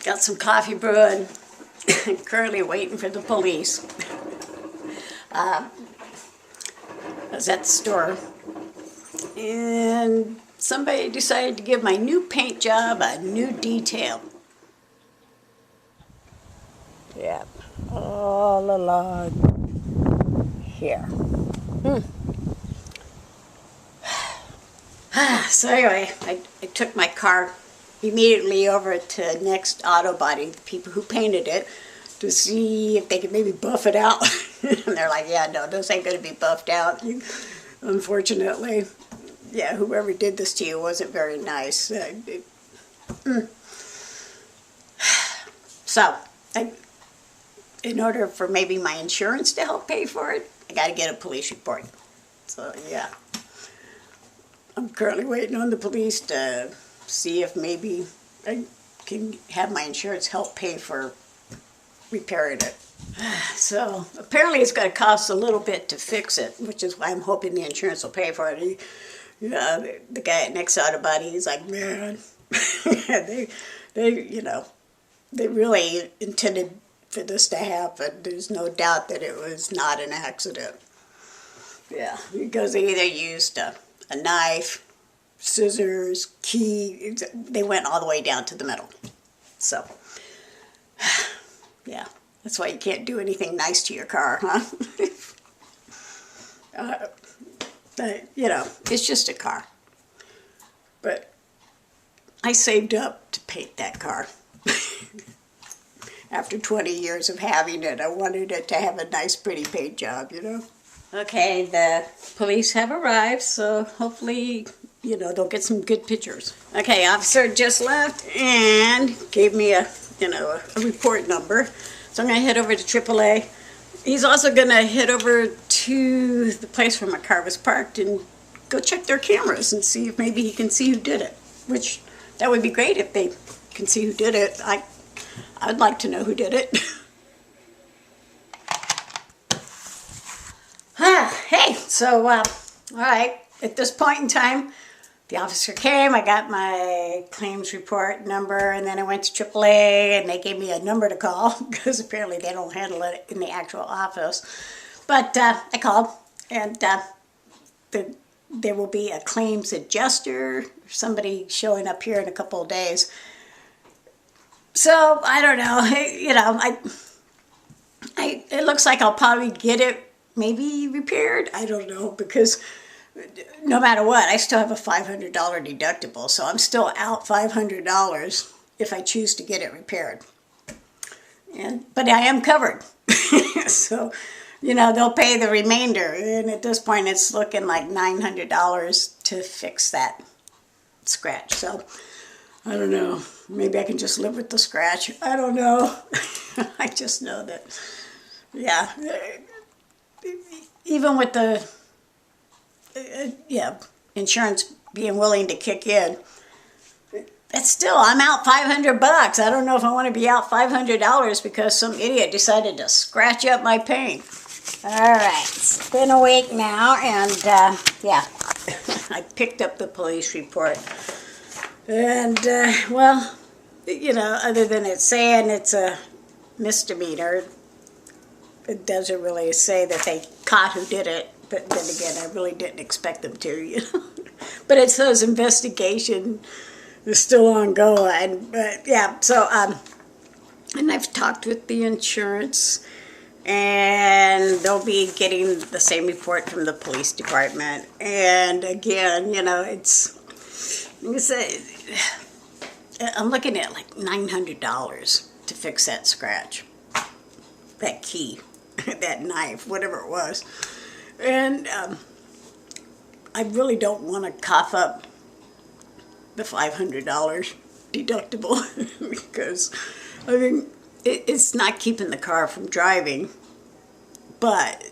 Got some coffee brewing. Currently waiting for the police. I was at the store, and somebody decided to give my new paint job a new detail. Yep, all along here. So anyway, I took my car immediately over to Next Auto Body, the people who painted it, to see if they could maybe buff it out. And they're like, yeah, no, those ain't going to be buffed out. Unfortunately, yeah, whoever did this to you wasn't very nice. So, in order for maybe my insurance to help pay for it, I got to get a police report. So, yeah. I'm currently waiting on the police to see if maybe I can have my insurance help pay for repairing it. So apparently it's going to cost a little bit to fix it, which is why I'm hoping the insurance will pay for it. The guy at Next Auto Body, he's like, man, they really intended for this to happen. There's no doubt that it was not an accident. Yeah, because they either used a knife, scissors, key. They went all the way down to the middle. So, yeah, that's why you can't do anything nice to your car, huh? It's just a car. But I saved up to paint that car. After 20 years of having it, I wanted it to have a nice, pretty paint job, Okay, the police have arrived, so hopefully, they'll get some good pictures. Okay, officer just left and gave me a report number. So I'm going to head over to AAA. He's also going to head over to the place where my car was parked and go check their cameras and see if maybe he can see who did it. Which, that would be great if they can see who did it. I'd like to know who did it. Hey, so, all right, at this point in time, the officer came, I got my claims report number, and then I went to AAA, and they gave me a number to call, because apparently they don't handle it in the actual office. But I called, and there will be a claims adjuster, somebody showing up here in a couple of days. So, I don't know, it looks like I'll probably get it maybe repaired. I don't know, because no matter what, I still have a $500 deductible, so I'm still out $500 if I choose to get it repaired. But I am covered. So, they'll pay the remainder, and at this point it's looking like $900 to fix that scratch. So, I don't know. Maybe I can just live with the scratch. I don't know. I just know that, yeah, even with the insurance being willing to kick in, that's still, I'm out $500. I don't know if I want to be out $500 because some idiot decided to scratch up my paint. All right, it's been a week now, and yeah, I picked up the police report, and well, other than it saying it's a misdemeanor, it doesn't really say that they caught who did it. But then again, I really didn't expect them to, But it says investigation is still ongoing. But yeah, so, and I've talked with the insurance, and they'll be getting the same report from the police department. And again, I'm looking at like $900 to fix that scratch, that key, that knife, whatever it was. And I really don't want to cough up the $500 deductible because, it's not keeping the car from driving. But,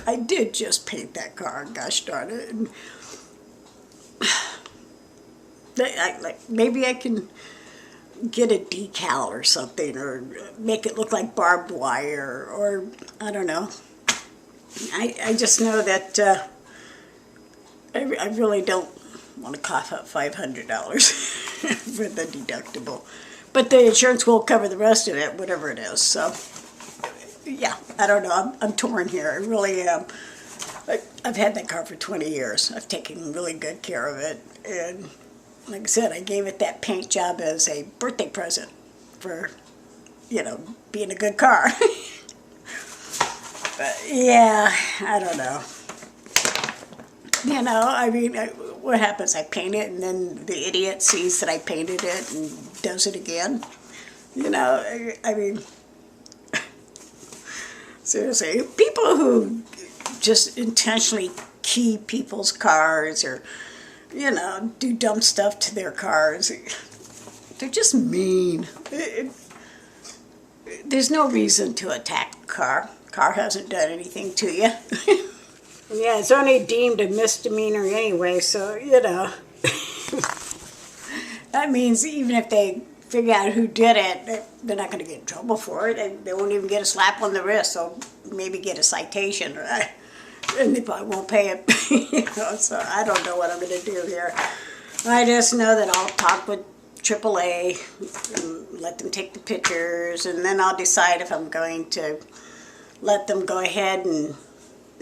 I did just paint that car, gosh darn it. And maybe I can get a decal or something, or make it look like barbed wire, or I don't know. I just know that I really don't want to cough up $500. for the deductible. But the insurance will cover the rest of it, whatever it is. So, yeah, I don't know. I'm torn here. I really am. I've had that car for 20 years. I've taken really good care of it. And like I said, I gave it that paint job as a birthday present for, being a good car. But, yeah, I don't know. I mean, what happens? I paint it, and then the idiot sees that I painted it and does it again. I mean, seriously, people who just intentionally key people's cars or, do dumb stuff to their cars, they're just mean. There's no reason to attack a car. Car hasn't done anything to you. Yeah, it's only deemed a misdemeanor anyway, so, that means even if they figure out who did it, they're not going to get in trouble for it. They won't even get a slap on the wrist, so maybe get a citation, and they probably won't pay it. So I don't know what I'm going to do here. I just know that I'll talk with AAA and let them take the pictures, and then I'll decide if I'm going to let them go ahead and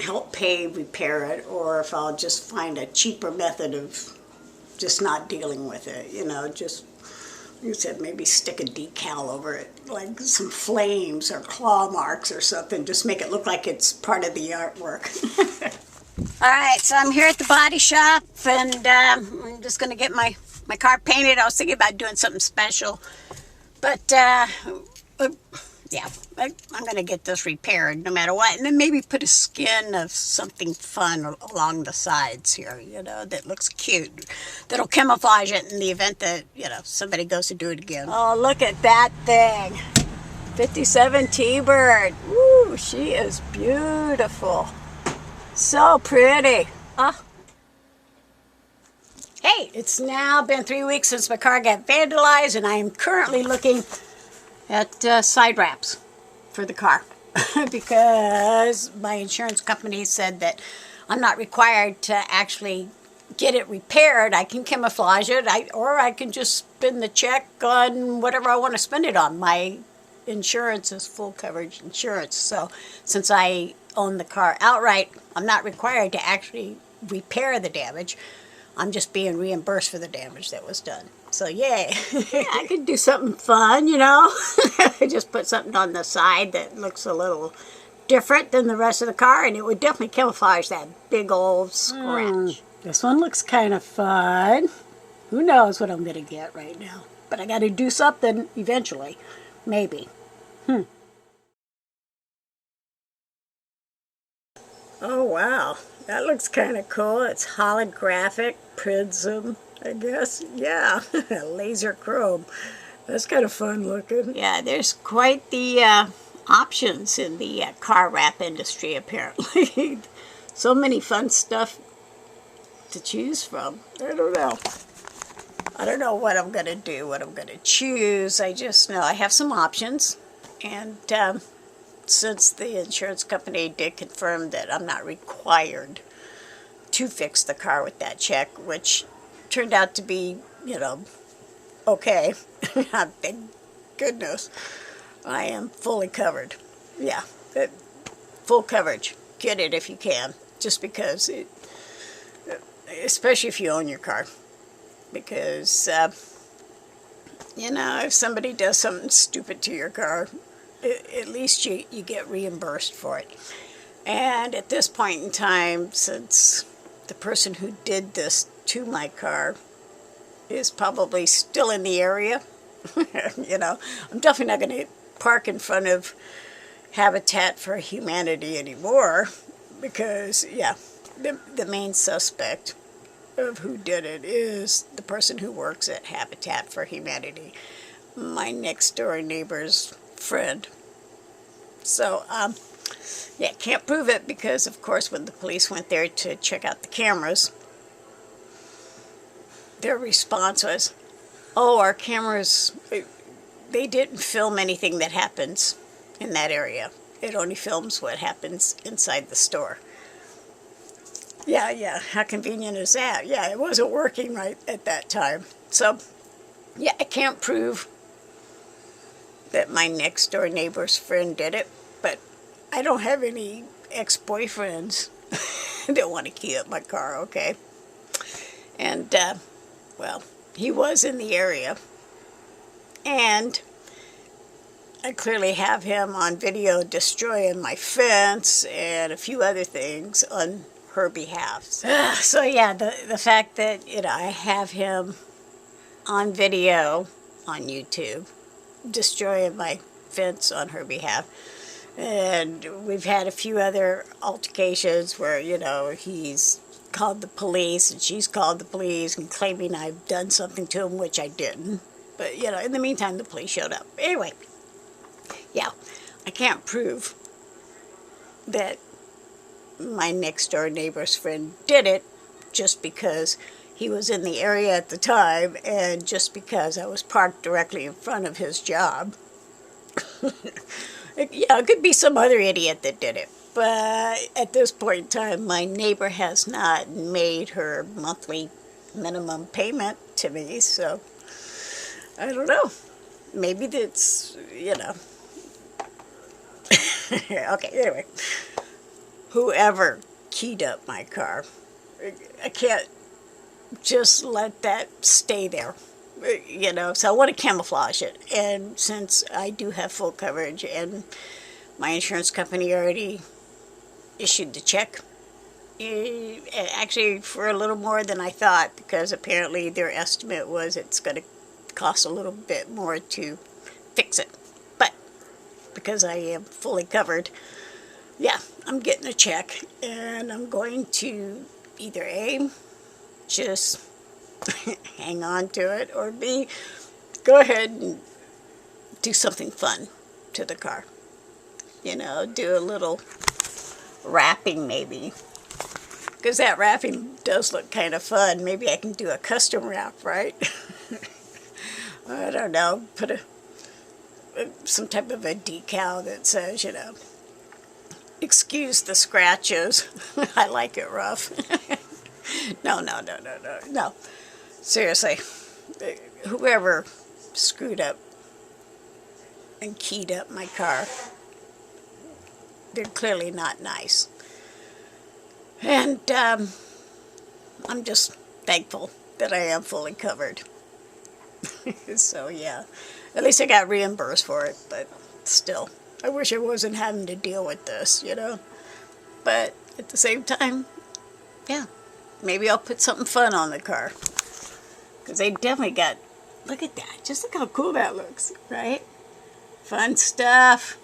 help repair it, or if I'll just find a cheaper method of just not dealing with it. Just, like you said, maybe stick a decal over it, like some flames or claw marks or something. Just make it look like it's part of the artwork. All right, so I'm here at the body shop, and I'm just going to get my car painted. I was thinking about doing something special, but yeah, I'm going to get this repaired no matter what. And then maybe put a skin of something fun along the sides here, that looks cute. That'll camouflage it in the event that, somebody goes to do it again. Oh, look at that thing. 57 T-Bird. Woo, she is beautiful. So pretty. Hey, it's now been 3 weeks since my car got vandalized, and I am currently looking at side wraps for the car because my insurance company said that I'm not required to actually get it repaired. I can camouflage it, or I can just spend the check on whatever I want to spend it on. My insurance is full coverage insurance, so since I own the car outright, I'm not required to actually repair the damage. I'm just being reimbursed for the damage that was done. So, yay. Yeah, I could do something fun, Just put something on the side that looks a little different than the rest of the car, and it would definitely camouflage that big old scratch. This one looks kind of fun. Who knows what I'm going to get right now. But I got to do something eventually. Maybe. Oh, wow. That looks kind of cool. It's holographic prism, I guess. Yeah, laser chrome. That's kind of fun looking. Yeah, there's quite the options in the car wrap industry, apparently. So many fun stuff to choose from. I don't know. I don't know what I'm going to do, what I'm going to choose. I just know I have some options. And since the insurance company did confirm that I'm not required to fix the car with that check, which turned out to be, okay. Thank goodness. I am fully covered. Yeah, full coverage. Get it if you can, just because, especially if you own your car. Because, if somebody does something stupid to your car, at least you get reimbursed for it. And at this point in time, since the person who did this to my car is probably still in the area, I'm definitely not going to park in front of Habitat for Humanity anymore because, yeah, the main suspect of who did it is the person who works at Habitat for Humanity, my next door neighbor's friend. So, yeah, can't prove it because, of course, when the police went there to check out the cameras, their response was, oh, our cameras, they didn't film anything that happens in that area. It only films what happens inside the store. Yeah, how convenient is that? Yeah, it wasn't working right at that time. So, Yeah, I can't prove that my next door neighbor's friend did it, but I don't have any ex-boyfriends that want to key up my car, okay? And, well, he was in the area, and I clearly have him on video destroying my fence and a few other things on her behalf. So yeah, the fact that, you know, I have him on video on YouTube destroying my fence on her behalf. And we've had a few other altercations where, you know, he's called the police and she's called the police and claiming I've done something to him, which I didn't. But, you know, in the meantime, the police showed up. Anyway, yeah, I can't prove that my next door neighbor's friend did it just because he was in the area at the time and just because I was parked directly in front of his job. Yeah, it could be some other idiot that did it. But at this point in time, my neighbor has not made her monthly minimum payment to me, so I don't know. Maybe that's, you know. Okay, anyway. Whoever keyed up my car, I can't just let that stay there. You know, so I want to camouflage it. And since I do have full coverage and my insurance company already issued the check, actually for a little more than I thought, because apparently their estimate was it's going to cost a little bit more to fix it. But because I am fully covered, yeah, I'm getting a check and I'm going to either A, just hang on to it, or B, go ahead and do something fun to the car. You know, do a little wrapping maybe. Because that wrapping does look kind of fun. Maybe I can do a custom wrap, right? I don't know, put some type of a decal that says, you know, excuse the scratches. I like it rough. No. Seriously, whoever screwed up and keyed up my car, they're clearly not nice. And I'm just thankful that I am fully covered. So yeah, at least I got reimbursed for it, but still, I wish I wasn't having to deal with this, you know. But at the same time, yeah, maybe I'll put something fun on the car. Because they definitely got, look at that, just look how cool that looks, right? Fun stuff.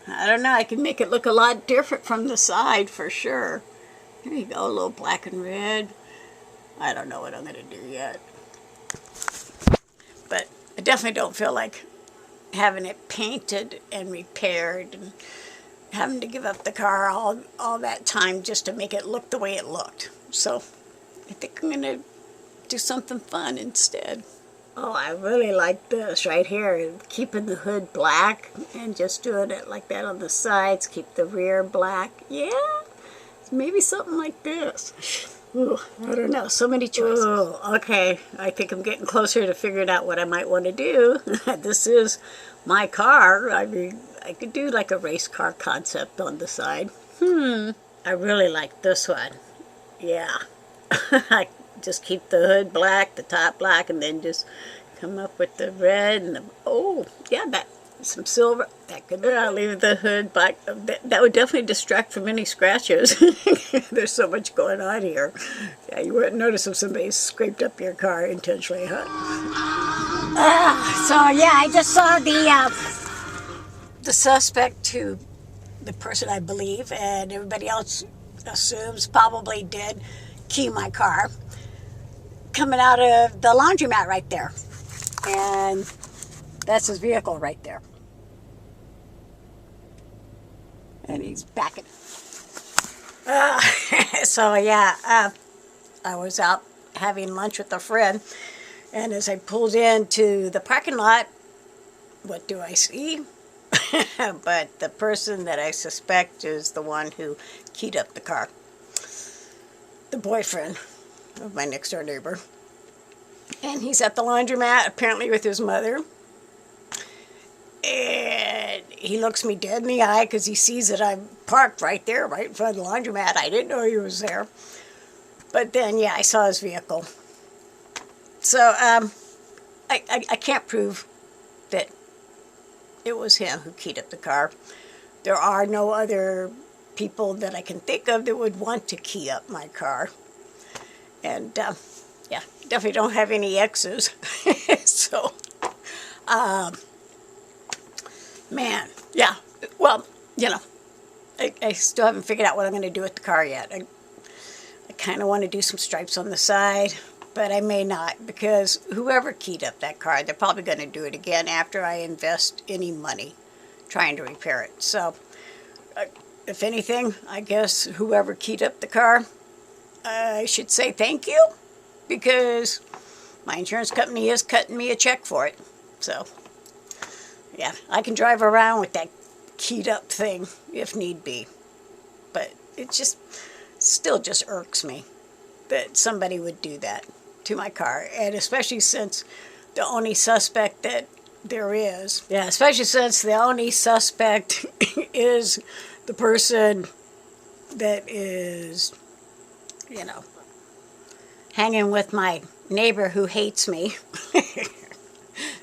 I don't know, I can make it look a lot different from the side for sure. There you go, a little black and red. I don't know what I'm going to do yet. But I definitely don't feel like having it painted and repaired and having to give up the car all that time just to make it look the way it looked. So I think I'm going to do something fun instead. Oh, I really like this right here, keeping the hood black and just doing it like that on the sides, keep the rear black. Yeah, maybe something like this. Ooh, I don't know, so many choices. Ooh, okay, I think I'm getting closer to figuring out what I might want to do. This is my car. I mean, I could do like a race car concept on the side. I really like this one. Yeah. I just keep the hood black, the top black, and then just come up with the red and the, oh, yeah, that some silver. That could leave the hood black. That would definitely distract from any scratches. There's so much going on here. Yeah, you wouldn't notice if somebody scraped up your car intentionally, huh? So yeah, I just saw the suspect to the person I believe, and everybody else assumes probably did key my car, coming out of the laundromat right there. And that's his vehicle right there. And he's backing. So yeah, I was out having lunch with a friend, and as I pulled into the parking lot, what do I see? But the person that I suspect is the one who keyed up the car. The boyfriend of my next door neighbor. And he's at the laundromat, apparently with his mother. And he looks me dead in the eye because he sees that I'm parked right there, right in front of the laundromat. I didn't know he was there. But then, yeah, I saw his vehicle. So, I can't prove that it was him who keyed up the car. There are no other people that I can think of that would want to key up my car. And, yeah, definitely don't have any exes. So, man, yeah. Well, you know, I still haven't figured out what I'm going to do with the car yet. I kind of want to do some stripes on the side, but I may not, because whoever keyed up that car, they're probably going to do it again after I invest any money trying to repair it. So, if anything, I guess whoever keyed up the car, I should say thank you, because my insurance company is cutting me a check for it. So, yeah, I can drive around with that keyed up thing if need be. But it just still just irks me that somebody would do that to my car. And especially since the only suspect that there is, yeah, especially since the only suspect is the person that is, you know, hanging with my neighbor who hates me.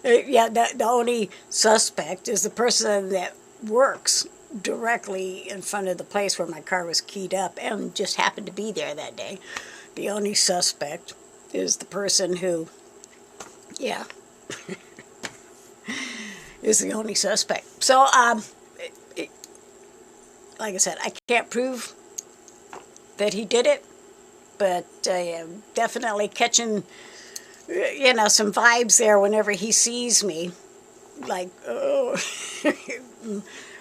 Yeah, the only suspect is the person that works directly in front of the place where my car was keyed up and just happened to be there that day. The only suspect is the person who, yeah, is the only suspect. So, like I said, I can't prove that he did it, but I am definitely catching, you know, some vibes there whenever he sees me. Like, oh.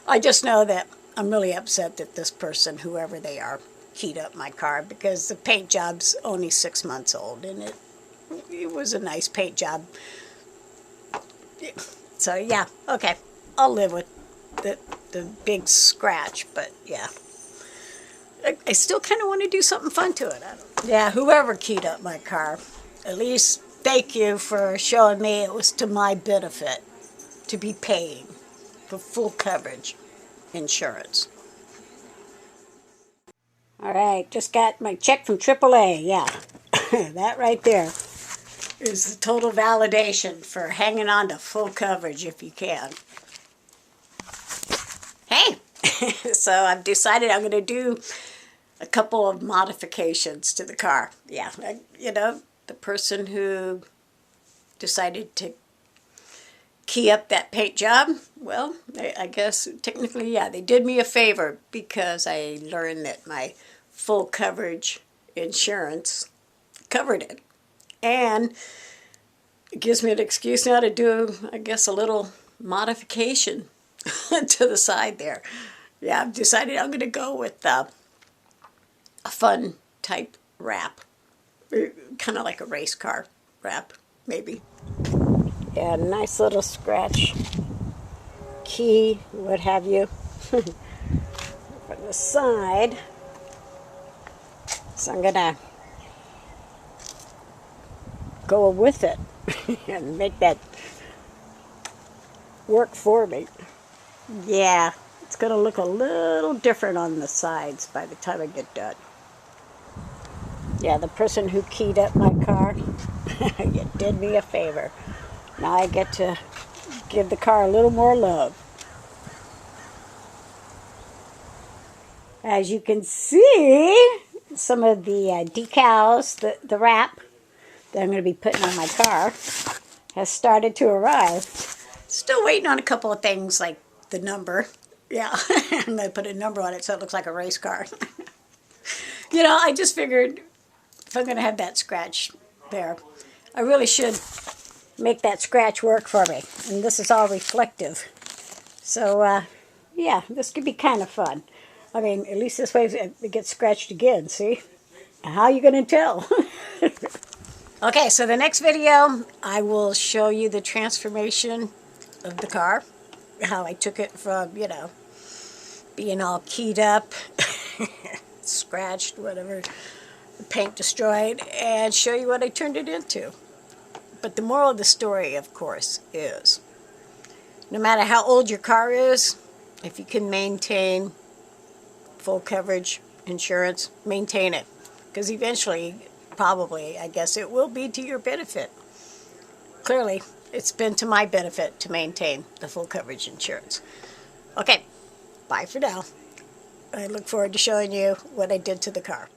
I just know that I'm really upset that this person, whoever they are, keyed up my car, because the paint job's only 6 months old, and it was a nice paint job. So, yeah, okay. I'll live with the big scratch, but, yeah. I still kind of want to do something fun to it. Yeah, whoever keyed up my car, at least thank you for showing me it was to my benefit to be paying for full coverage insurance. All right, just got my check from AAA. Yeah, that right there is the total validation for hanging on to full coverage if you can. Hey, so I've decided I'm going to do a couple of modifications to the car. Yeah, you know, the person who decided to key up that paint job, well, I guess technically, yeah, they did me a favor, because I learned that my full coverage insurance covered it. And it gives me an excuse now to do, I guess, a little modification to the side there. Yeah, I've decided I'm going to go with a fun type wrap. Kind of like a race car wrap, maybe. Yeah, nice little scratch key, what have you, from the side. So I'm gonna go with it and make that work for me. Yeah, it's gonna look a little different on the sides by the time I get done. Yeah, the person who keyed up my car, you did me a favor. Now I get to give the car a little more love. As you can see, some of the decals, the wrap that I'm going to be putting on my car has started to arrive. Still waiting on a couple of things like the number. Yeah, I'm going to put a number on it so it looks like a race car. You know, I just figured if I'm going to have that scratch there, I really should make that scratch work for me. And this is all reflective. So, yeah, this could be kind of fun. I mean, at least this way it gets scratched again, see? How are you going to tell? Okay, so the next video, I will show you the transformation of the car. How I took it from, you know, being all keyed up, scratched, whatever, the paint destroyed, and show you what I turned it into. But the moral of the story, of course, is no matter how old your car is, if you can maintain full coverage insurance, maintain it. Because eventually, probably, I guess it will be to your benefit. Clearly, it's been to my benefit to maintain the full coverage insurance. Okay, bye for now. I look forward to showing you what I did to the car.